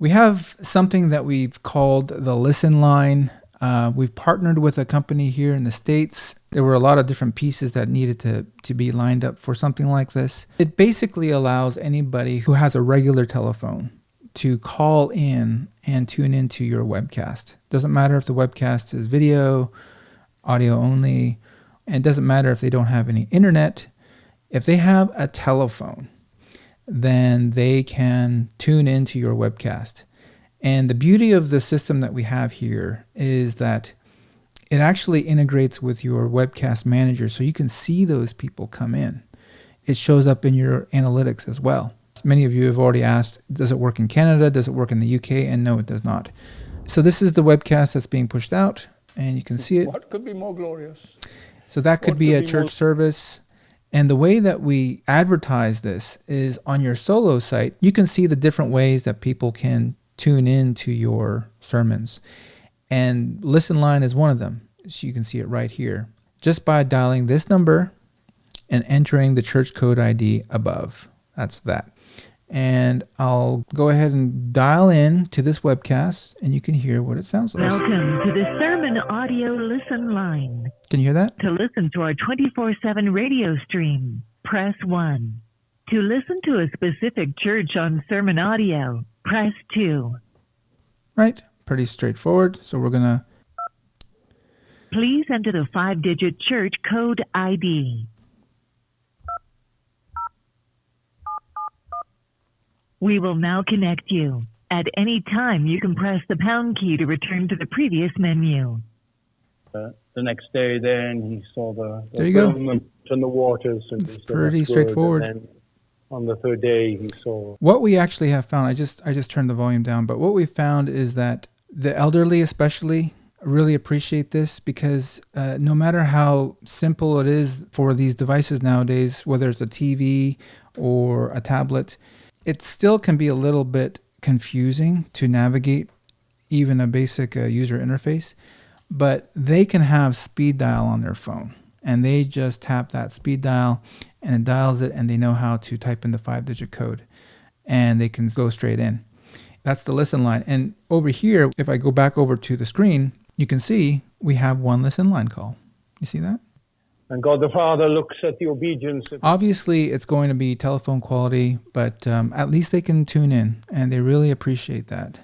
We have something that we've called the Listen Line. We've partnered with a company here in the States. There were a lot of different pieces that needed to be lined up for something like this. It basically allows anybody who has a regular telephone to call in and tune into your webcast. Doesn't matter if the webcast is video, audio only, and it doesn't matter if they don't have any internet. If they have a telephone, then they can tune into your webcast. And the beauty of the system that we have here is that it actually integrates with your webcast manager, so you can see those people come in. It shows up in your analytics as well. Many of you have already asked, does it work in Canada? Does it work in the UK? And no, it does not. So this is the webcast that's being pushed out, and you can see it. What could be more glorious? So that could be a church service. And the way that we advertise this is on your solo site. You can see the different ways that people can tune in to your sermons. And Listen Line is one of them. So you can see it right here. Just by dialing this number and entering the church code ID above. That's that. And I'll go ahead and dial in to this webcast, and you can hear what it sounds like. Welcome to the Sermon Audio Listen Line. Can you hear that? To listen to our 24/7 radio stream, press 1. To listen to a specific church on sermon audio, press 2. Right. Pretty straightforward. So we're going to... Please enter the 5-digit church code ID. We will now connect you. At any time, you can press the pound key to return to the previous menu. The next day, then he saw the there you go. And the waters. And it's pretty straightforward. And then on the third day, he saw. What we actually have found, I just turned the volume down, but what we found is that the elderly, especially, really appreciate this because no matter how simple it is for these devices nowadays, whether it's a TV or a tablet, it still can be a little bit confusing to navigate even a basic user interface, but they can have speed dial on their phone, and they just tap that speed dial and it dials it, and they know how to type in the 5-digit code, and they can go straight in. That's the Listen Line. And over here, if I go back over to the screen, you can see we have one Listen Line call. You see that? And God the Father looks at the obedience. Obviously, it's going to be telephone quality, but at least they can tune in, and they really appreciate that.